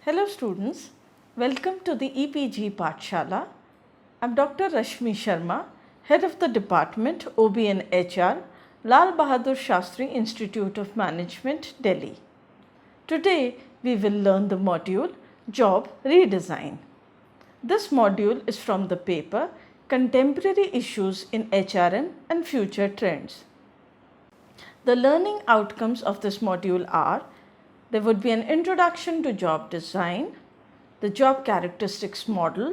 Hello students, welcome to the EPG Pathshala. I am Dr. Rashmi Sharma, Head of the Department OB and HR, Lal Bahadur Shastri Institute of Management, Delhi. Today we will learn the module Job Redesign. This module is from the paper Contemporary Issues in HRM and Future Trends. The learning outcomes of this module are: there would be an introduction to job design, the job characteristics model,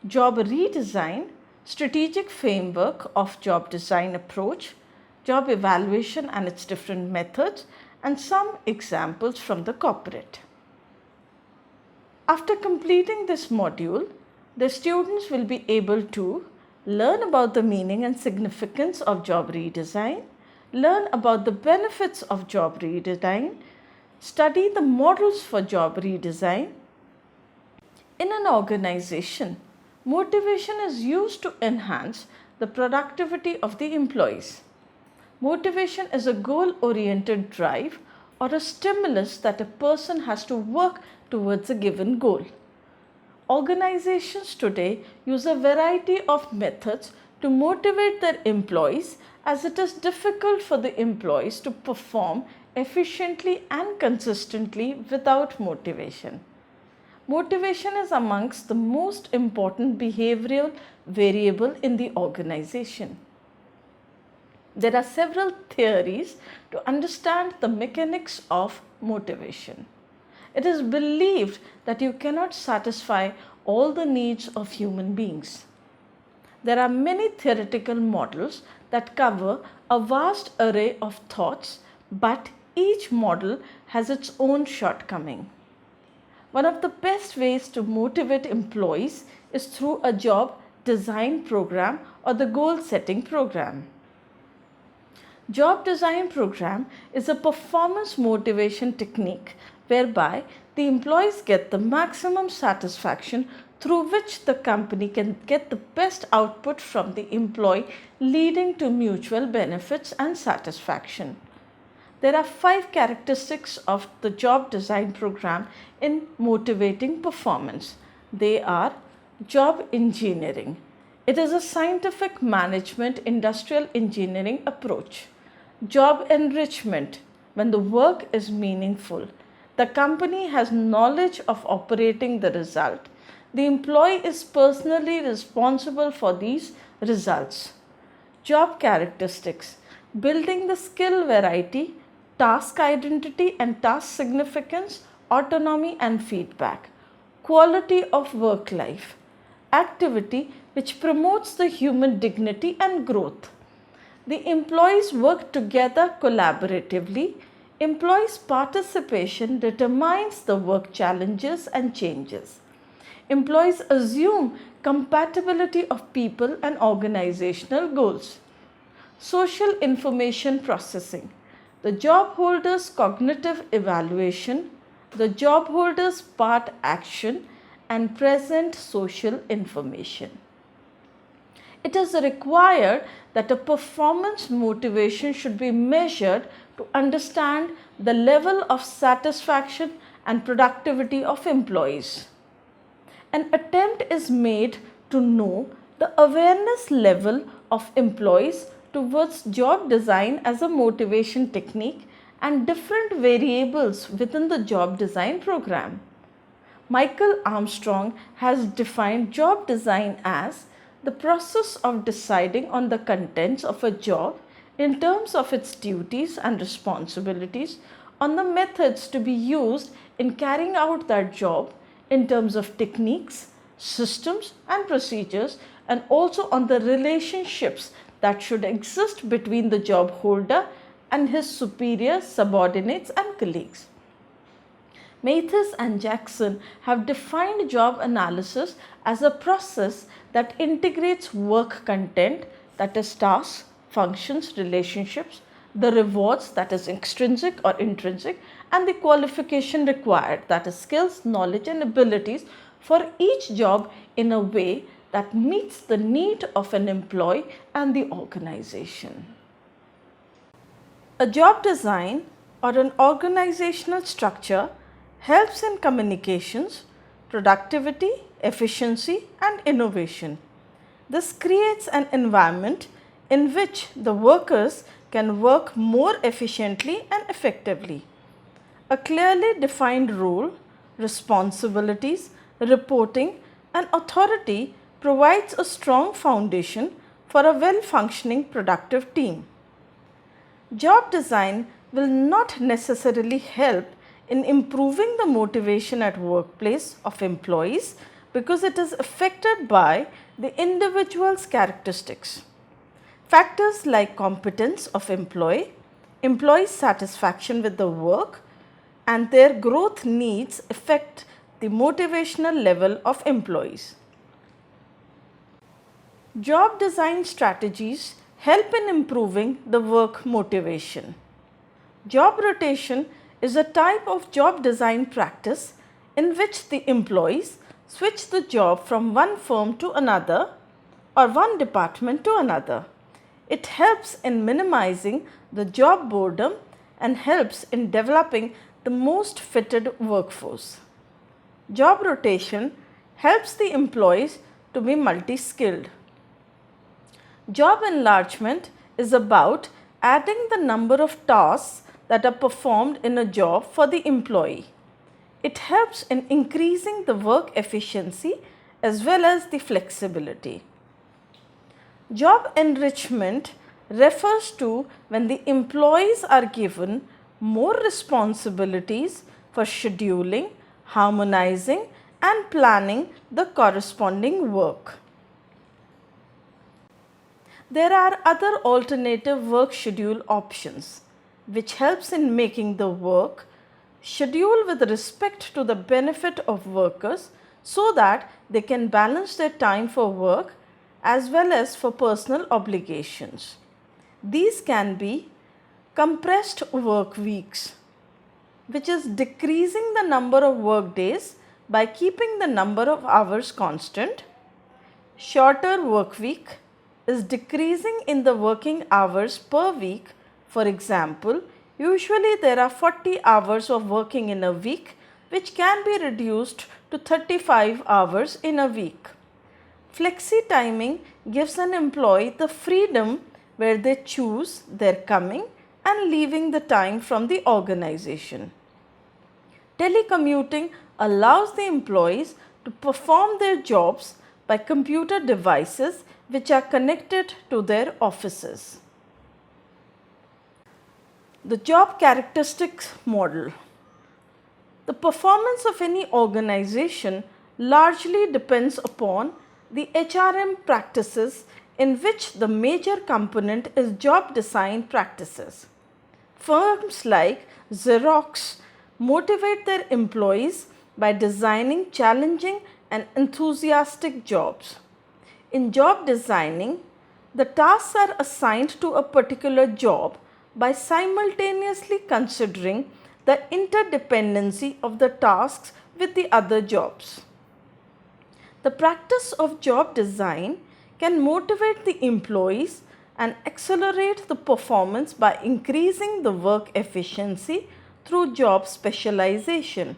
job redesign, strategic framework of job design approach, job evaluation and its different methods, and some examples from the corporate. After completing this module, the students will be able to learn about the meaning and significance of job redesign, learn about the benefits of job redesign, study the models for job redesign. In an organization, motivation is used to enhance the productivity of the employees. Motivation is a goal-oriented drive or a stimulus that a person has to work towards a given goal. Organizations today use a variety of methods to motivate their employees, as it is difficult for the employees to perform efficiently and consistently without motivation. Motivation is amongst the most important behavioral variable in the organization. There are several theories to understand the mechanics of motivation. It is believed that you cannot satisfy all the needs of human beings. There are many theoretical models that cover a vast array of thoughts, but each model has its own shortcoming. One of the best ways to motivate employees is through a job design program or the goal setting program. Job design program is a performance motivation technique whereby the employees get the maximum satisfaction through which the company can get the best output from the employee, leading to mutual benefits and satisfaction. There are 5 characteristics of the job design program in motivating performance. They are: job engineering. It is a scientific management industrial engineering approach. Job enrichment. When the work is meaningful, the company has knowledge of operating the result. The employee is personally responsible for these results. Job characteristics. Building the skill variety, task identity and task significance, autonomy and feedback. Quality of work life. Activity which promotes the human dignity and growth. The employees work together collaboratively. Employees' participation determines the work challenges and changes. Employees assume compatibility of people and organizational goals. Social information processing. The job holder's cognitive evaluation, the job holder's part action, and present social information. It is required that a performance motivation should be measured to understand the level of satisfaction and productivity of employees. An attempt is made to know the awareness level of employees towards job design as a motivation technique and different variables within the job design program. Michael Armstrong has defined job design as the process of deciding on the contents of a job in terms of its duties and responsibilities, on the methods to be used in carrying out that job in terms of techniques, systems and procedures, and also on the relationships that should exist between the job holder and his superiors, subordinates and colleagues. Mathis and Jackson have defined job analysis as a process that integrates work content, that is tasks, functions, relationships, the rewards, that is extrinsic or intrinsic, and the qualification required, that is skills, knowledge and abilities for each job in a way that meets the need of an employee and the organization. A job design or an organizational structure helps in communications, productivity, efficiency and innovation. This creates an environment in which the workers can work more efficiently and effectively. A clearly defined role, responsibilities, reporting and authority provides a strong foundation for a well-functioning productive team. Job design will not necessarily help in improving the motivation at workplace of employees because it is affected by the individual's characteristics. Factors like competence of employee satisfaction with the work and their growth needs affect the motivational level of employees. Job design strategies help in improving the work motivation. Job rotation is a type of job design practice in which the employees switch the job from one firm to another or one department to another. It helps in minimizing the job boredom and helps in developing the most fitted workforce. Job rotation helps the employees to be multi-skilled. Job enlargement is about adding the number of tasks that are performed in a job for the employee. It helps in increasing the work efficiency as well as the flexibility. Job enrichment refers to when the employees are given more responsibilities for scheduling, harmonizing and planning the corresponding work. There are other alternative work schedule options which helps in making the work schedule with respect to the benefit of workers so that they can balance their time for work as well as for personal obligations. These can be compressed work weeks, which is decreasing the number of work days by keeping the number of hours constant. Shorter work week is decreasing in the working hours per week. For example, usually there are 40 hours of working in a week, which can be reduced to 35 hours in a week. Flexi timing gives an employee the freedom where they choose their coming and leaving the time from the organization. Telecommuting allows the employees to perform their jobs by computer devices which are connected to their offices. The job characteristics model. The performance of any organization largely depends upon the HRM practices in which the major component is job design practices. Firms like Xerox motivate their employees by designing challenging and enthusiastic jobs. In job designing, the tasks are assigned to a particular job by simultaneously considering the interdependency of the tasks with the other jobs. The practice of job design can motivate the employees and accelerate the performance by increasing the work efficiency through job specialization.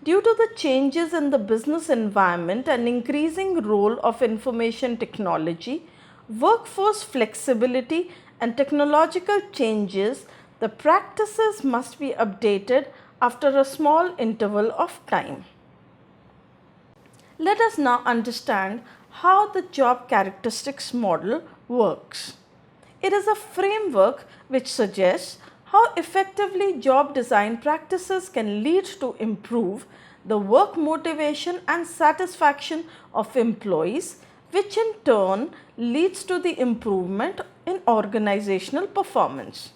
Due to the changes in the business environment and increasing role of information technology, workforce flexibility and technological changes, the practices must be updated after a small interval of time. Let us now understand how the job characteristics model works. It is a framework which suggests how effectively job design practices can lead to improve the work motivation and satisfaction of employees, which in turn leads to the improvement in organizational performance.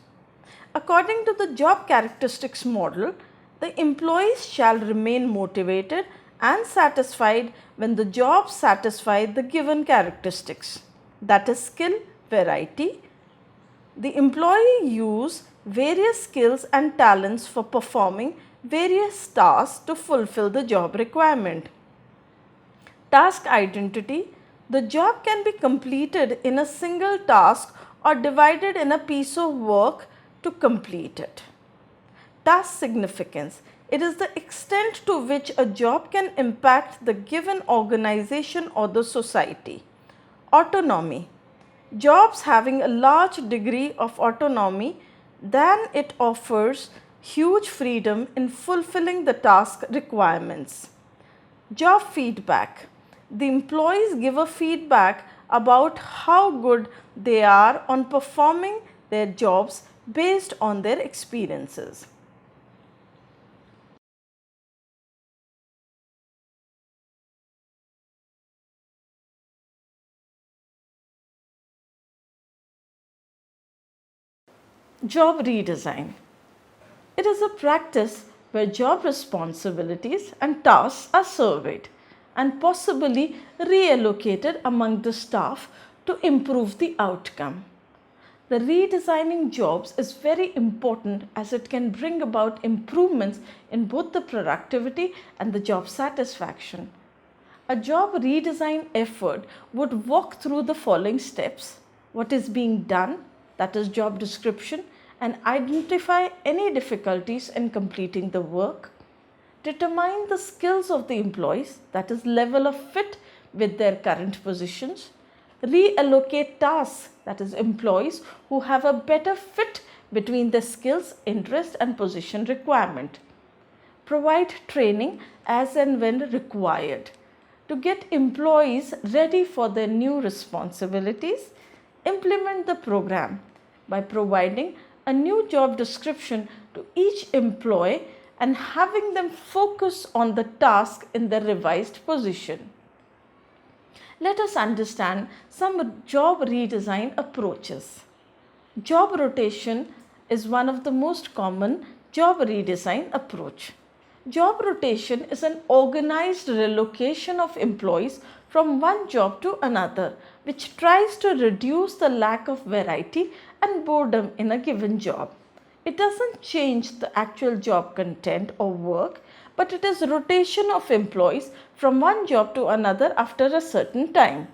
According to the job characteristics model, the employees shall remain motivated and satisfied when the job satisfies the given characteristics, that is skill, variety. The employee use various skills and talents for performing various tasks to fulfill the job requirement. Task identity. The job can be completed in a single task or divided in a piece of work to complete it. Task significance. It is the extent to which a job can impact the given organization or the society. Autonomy. Jobs having a large degree of autonomy than it offers huge freedom in fulfilling the task requirements. Job feedback. The employees give a feedback about how good they are on performing their jobs based on their experiences. Job redesign. It is a practice where job responsibilities and tasks are surveyed and possibly reallocated among the staff to improve the outcome. The redesigning jobs is very important as it can bring about improvements in both the productivity and the job satisfaction. A job redesign effort would walk through the following steps: what is being done, that is job description, and identify any difficulties in completing the work. Determine the skills of the employees, that is level of fit with their current positions. Reallocate tasks, that is employees who have a better fit between their skills, interest and position requirement. Provide training as and when required. To get employees ready for their new responsibilities, implement the program by providing a new job description to each employee and having them focus on the task in the revised position. Let us understand some job redesign approaches. Job rotation is one of the most common job redesign approach. Job rotation is an organized relocation of employees from one job to another, which tries to reduce the lack of variety and boredom in a given job. It doesn't change the actual job content or work, but it is rotation of employees from one job to another after a certain time.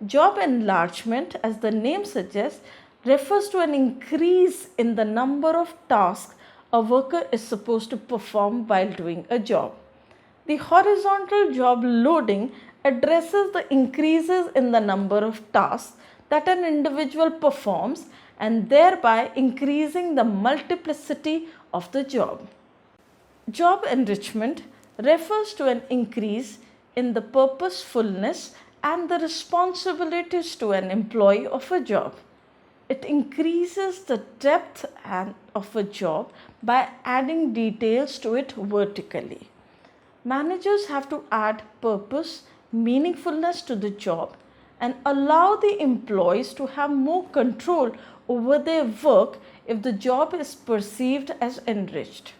Job enlargement, as the name suggests, refers to an increase in the number of tasks a worker is supposed to perform while doing a job. The horizontal job loading addresses the increases in the number of tasks that an individual performs and thereby increasing the multiplicity of the job. Job enrichment refers to an increase in the purposefulness and the responsibilities to an employee of a job. It increases the depth of a job by adding details to it vertically. Managers have to add purpose, meaningfulness to the job and allow the employees to have more control over their work if the job is perceived as enriched.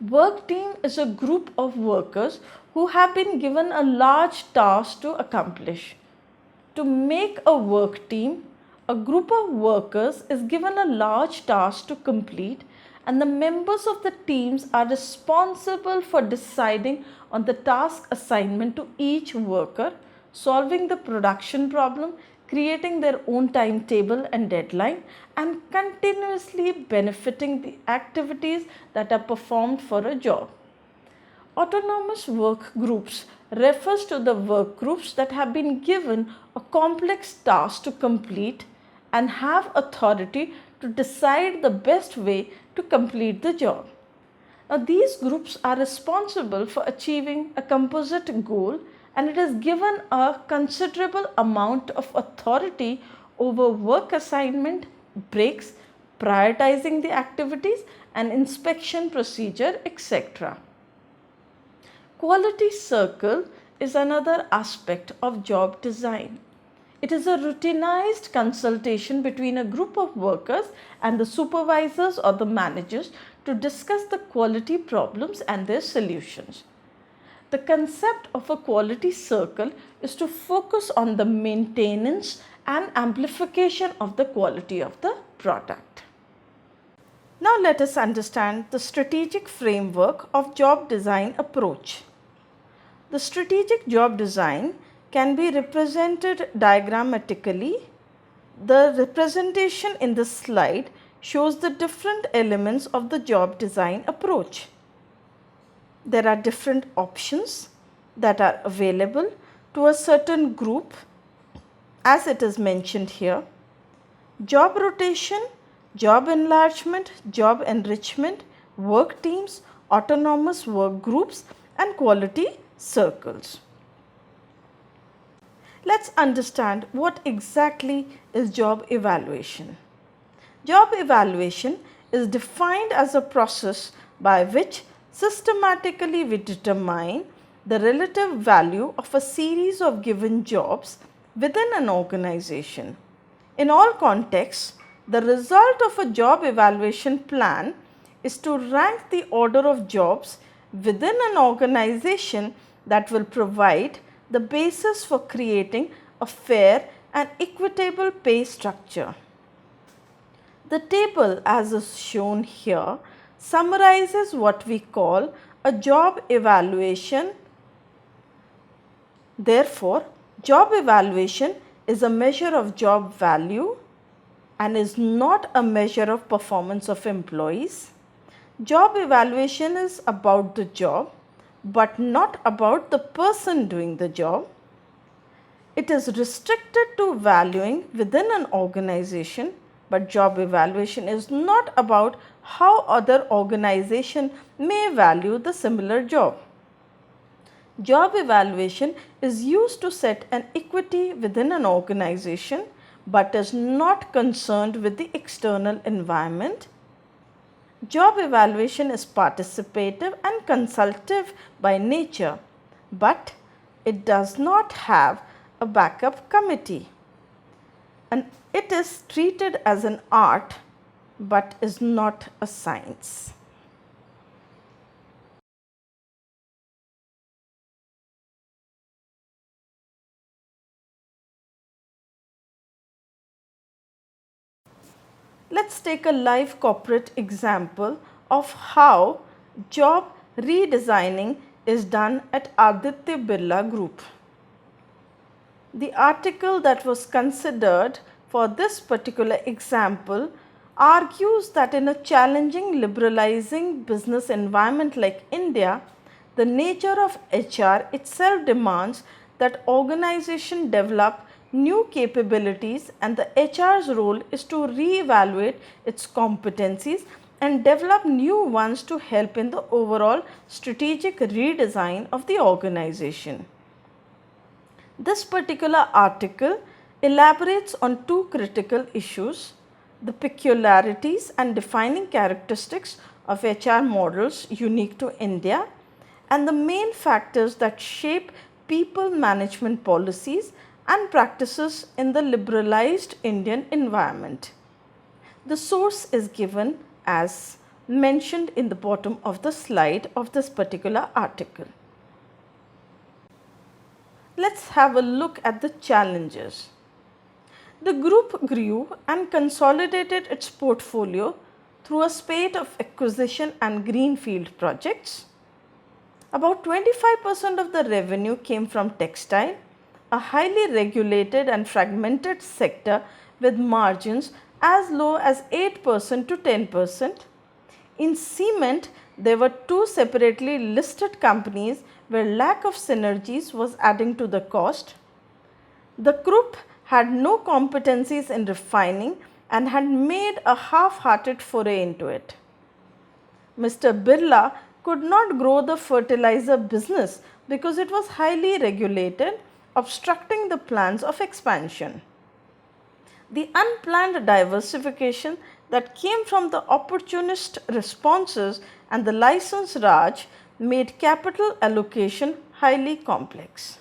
Work team is a group of workers who have been given a large task to accomplish. To make a work team, a group of workers is given a large task to complete, and the members of the teams are responsible for deciding on the task assignment to each worker, solving the production problem, creating their own timetable and deadline, and continuously benefiting the activities that are performed for a job. Autonomous work groups refers to the work groups that have been given a complex task to complete and have authority to decide the best way to complete the job. Now, these groups are responsible for achieving a composite goal, and it is given a considerable amount of authority over work assignment, breaks, prioritizing the activities, and inspection procedure, etc. Quality circle is another aspect of job design. It is a routinized consultation between a group of workers and the supervisors or the managers to discuss the quality problems and their solutions. The concept of a quality circle is to focus on the maintenance and amplification of the quality of the product. Now let us understand the strategic framework of job design approach. The strategic job design can be represented diagrammatically. The representation in the slide shows the different elements of the job design approach. There are different options that are available to a certain group, as it is mentioned here: job rotation, job enlargement, job enrichment, work teams, autonomous work groups, and quality circles. Let's understand what exactly is job evaluation. Job evaluation is defined as a process by which systematically we determine the relative value of a series of given jobs within an organization. In all contexts, the result of a job evaluation plan is to rank the order of jobs within an organization that will provide the basis for creating a fair and equitable pay structure. The table, as is shown here, summarizes what we call a job evaluation. Therefore, job evaluation is a measure of job value and is not a measure of performance of employees. Job evaluation is about the job but not about the person doing the job. It is restricted to valuing within an organization, but job evaluation is not about how other organizations may value the similar job. Job evaluation is used to set an equity within an organization but is not concerned with the external environment. Job evaluation is participative and consultative by nature, but it does not have a backup committee. And it is treated as an art but is not a science. Let's take a live corporate example of how job redesigning is done at Aditya Birla Group. The article that was considered for this particular example argues that in a challenging liberalizing business environment like India, the nature of HR itself demands that organizations develop new capabilities, and the HR's role is to re-evaluate its competencies and develop new ones to help in the overall strategic redesign of the organization. This particular article elaborates on two critical issues: the peculiarities and defining characteristics of HR models unique to India, and the main factors that shape people management policies and practices in the liberalized Indian environment. The source is given as mentioned in the bottom of the slide of this particular article. Let's have a look at the challenges. The group grew and consolidated its portfolio through a spate of acquisition and greenfield projects. About 25% of the revenue came from textile, a highly regulated and fragmented sector with margins as low as 8% to 10%. In cement, there were two separately listed companies where lack of synergies was adding to the cost. The group had no competencies in refining and had made a half-hearted foray into it. Mr. Birla could not grow the fertilizer business because it was highly regulated, obstructing the plans of expansion. The unplanned diversification that came from the opportunist responses and the license Raj made capital allocation highly complex.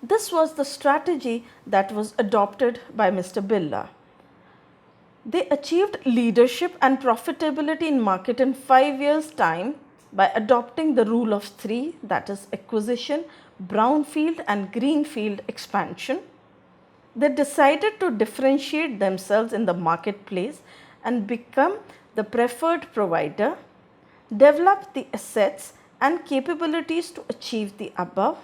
This was the strategy that was adopted by Mr. Birla. They achieved leadership and profitability in market in 5 years' time by adopting the rule of three, that is acquisition, brownfield and greenfield expansion. They decided to differentiate themselves in the marketplace and become the preferred provider, develop the assets and capabilities to achieve the above,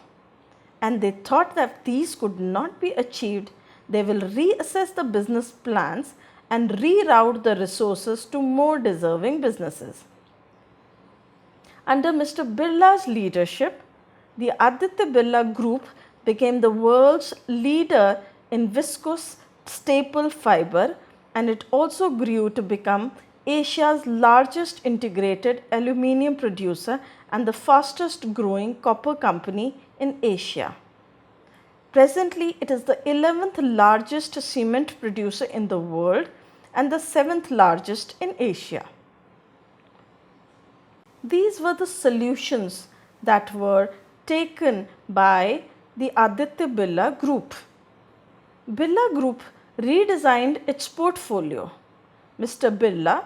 and they thought that these could not be achieved. They will reassess the business plans and reroute the resources to more deserving businesses. Under Mr. Birla's leadership, the Aditya Birla Group became the world's leader in viscose staple fiber, and it also grew to become Asia's largest integrated aluminium producer and the fastest growing copper company in Asia. Presently, it is the 11th largest cement producer in the world and the 7th largest in Asia. These were the solutions that were taken by the Aditya Birla Group. Birla Group redesigned its portfolio. Mr. Birla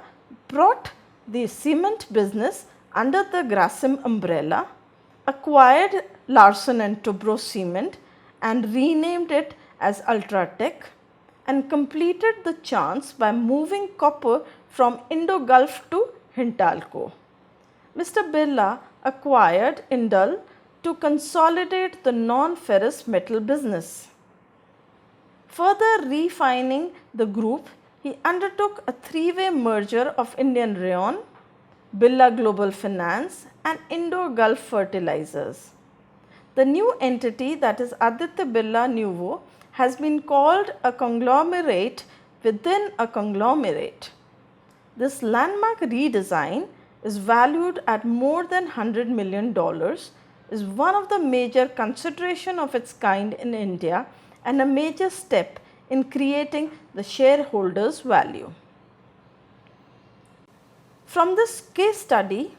brought the cement business under the Grasim umbrella, acquired Larsen and Toubro Cement and renamed it as Ultratech, and completed the chance by moving copper from Indo-Gulf to Hindalco. Mr. Birla acquired Indal to consolidate the non-ferrous metal business. Further refining the group, he undertook a three-way merger of Indian Rayon, Birla Global Finance and Indo-Gulf Fertilizers. The new entity, that is Aditya Birla Nuvo, has been called a conglomerate within a conglomerate. This landmark redesign is valued at more than $100 million, is one of the major consideration of its kind in India and a major step in creating the shareholders' value. From this case study,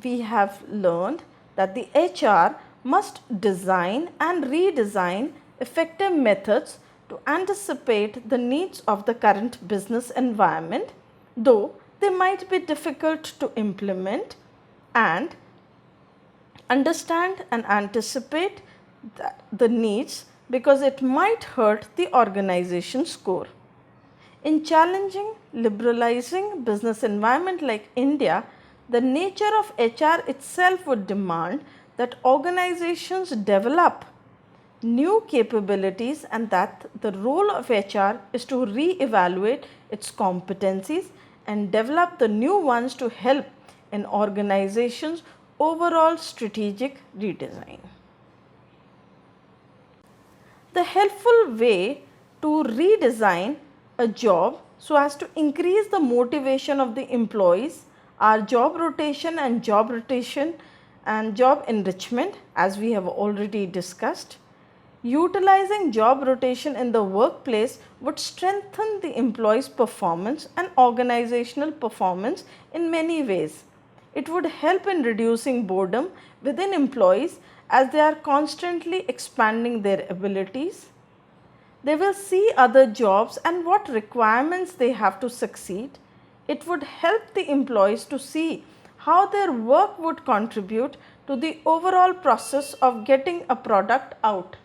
we have learned that the HR must design and redesign effective methods to anticipate the needs of the current business environment, though they might be difficult to implement, and understand and anticipate the needs because it might hurt the organization's score. In challenging, liberalizing business environment like India, the nature of HR itself would demand that organizations develop new capabilities and that the role of HR is to re-evaluate its competencies and develop the new ones to help in organizations' overall strategic redesign. The helpful way to redesign a job so as to increase the motivation of the employees are job rotation and job enrichment, as we have already discussed. Utilizing job rotation in the workplace would strengthen the employee's performance and organizational performance in many ways. It would help in reducing boredom within employees as they are constantly expanding their abilities. They will see other jobs and what requirements they have to succeed. It would help the employees to see how their work would contribute to the overall process of getting a product out.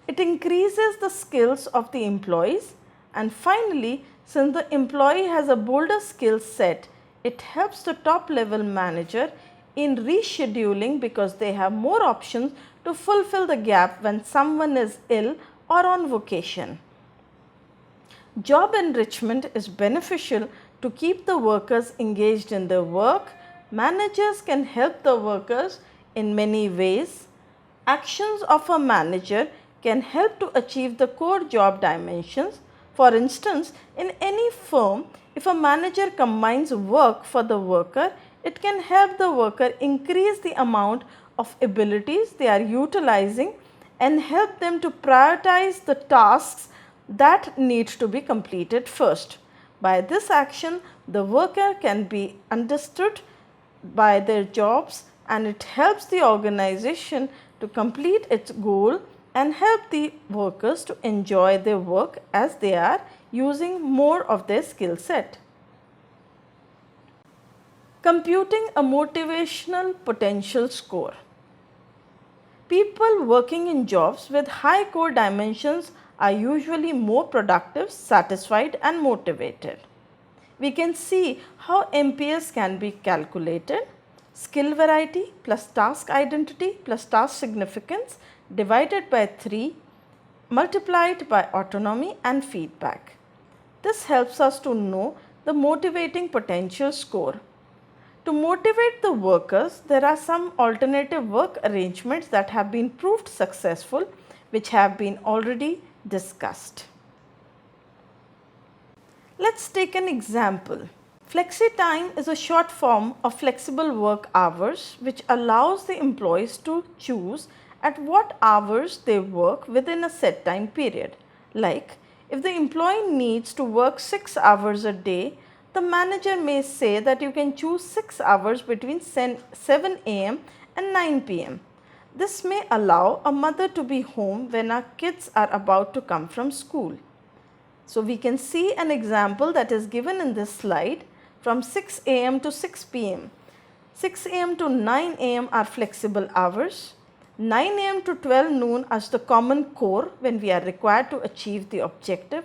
It increases the skills of the employees, and finally, since the employee has a bolder skill set, it helps the top level manager in rescheduling because they have more options to fulfill the gap when someone is ill or on vacation. Job enrichment is beneficial to keep the workers engaged in their work. Managers can help the workers in many ways. Actions of a manager can help to achieve the core job dimensions. For instance, in any firm, if a manager combines work for the worker, it can help the worker increase the amount of abilities they are utilizing and help them to prioritize the tasks that need to be completed first. By this action, the worker can be understood by their jobs and it helps the organization to complete its goal and help the workers to enjoy their work as they are using more of their skill set. Computing a motivational potential score. People working in jobs with high core dimensions are usually more productive, satisfied and motivated. We can see how MPS can be calculated. Skill variety plus task identity plus task significance divided by 3 multiplied by autonomy and feedback. This helps us to know the motivating potential score. To motivate the workers, there are some alternative work arrangements that have been proved successful, which have been already discussed. Let's take an example. Flexi time is a short form of flexible work hours which allows the employees to choose at what hours they work within a set time period. Like, if the employee needs to work 6 hours a day, the manager may say that you can choose 6 hours between 7 am and 9 pm. This may allow a mother to be home when our kids are about to come from school. So we can see an example that is given in this slide from 6 am to 6 pm. 6 am to 9 am are flexible hours. 9 am to 12 noon is the common core when we are required to achieve the objective.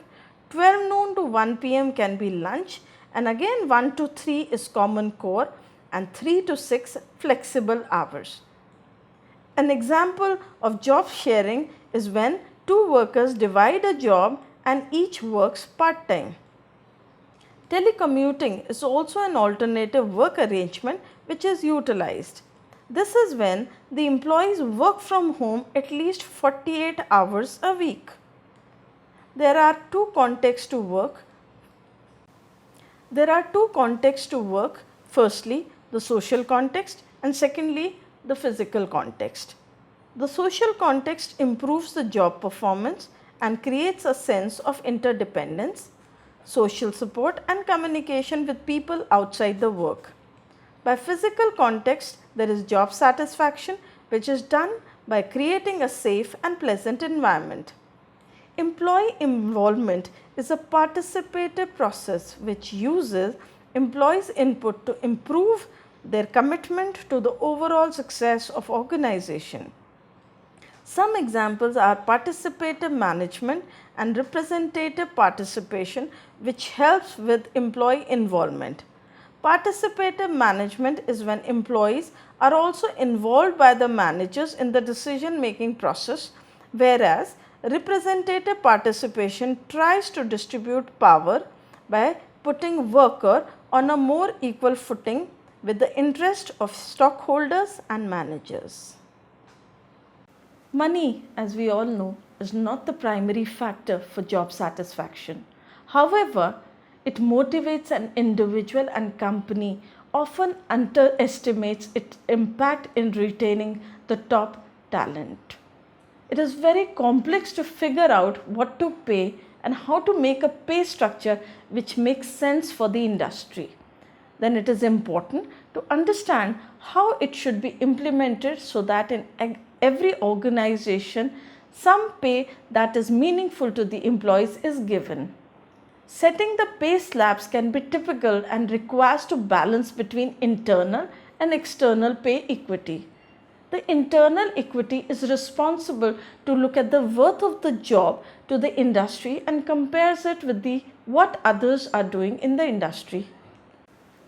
12 noon to 1 pm can be lunch, and again 1 to 3 is common core, and 3 to 6 flexible hours. An example of job sharing is when two workers divide a job and each works part-time. Telecommuting is also an alternative work arrangement which is utilized. This is when the employees work from home at least 48 hours a week. There are two contexts to work. Firstly, the social context, and secondly, the physical context. The social context improves the job performance and creates a sense of interdependence, social support and communication with people outside the work. By physical context, there is job satisfaction, which is done by creating a safe and pleasant environment. Employee involvement is a participative process which uses employees' input to improve their commitment to the overall success of organization. Some examples are participative management and representative participation, which helps with employee involvement. Participative management is when employees are also involved by the managers in the decision making process, whereas representative participation tries to distribute power by putting worker on a more equal footing with the interest of stockholders and managers. Money, as we all know, is not the primary factor for job satisfaction. However, it motivates an individual, and company often underestimates its impact in retaining the top talent. It is very complex to figure out what to pay and how to make a pay structure which makes sense for the industry. Then it is important to understand how it should be implemented so that in every organization some pay that is meaningful to the employees is given. Setting the pay slabs can be typical and requires to balance between internal and external pay equity. The internal equity is responsible to look at the worth of the job to the industry and compares it with what others are doing in the industry.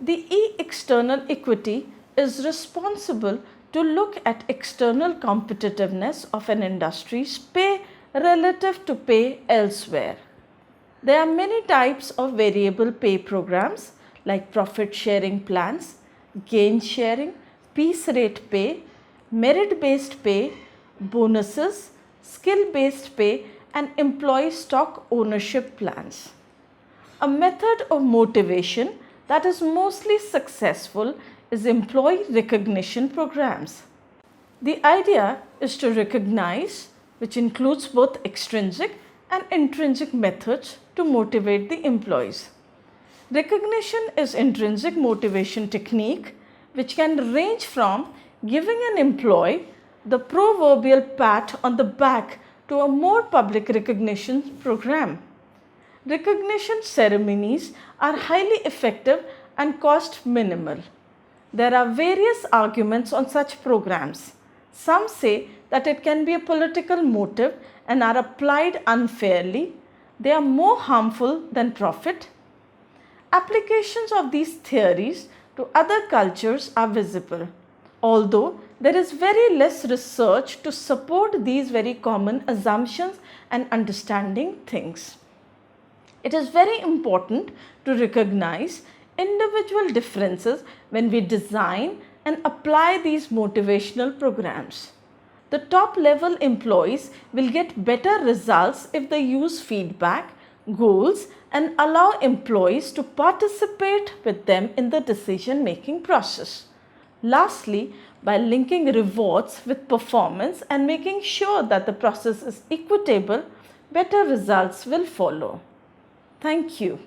The external equity is responsible to look at external competitiveness of an industry's pay relative to pay elsewhere. There are many types of variable pay programs like profit sharing plans, gain sharing, piece rate pay, merit based pay, bonuses, skill based pay, and employee stock ownership plans. A method of motivation that is mostly successful is employee recognition programs. The idea is to recognize, which includes both extrinsic and intrinsic methods to motivate the employees. Recognition is intrinsic motivation technique which can range from giving an employee the proverbial pat on the back to a more public recognition program. Recognition ceremonies are highly effective and cost minimal. There are various arguments on such programs. Some say that it can be a political motive and are applied unfairly. They are more harmful than profit. Applications of these theories to other cultures are visible, although there is very less research to support these very common assumptions and understanding things. It is very important to recognize individual differences when we design and apply these motivational programs. The top level employees will get better results if they use feedback, goals, and allow employees to participate with them in the decision making process. Lastly, by linking rewards with performance and making sure that the process is equitable, better results will follow. Thank you.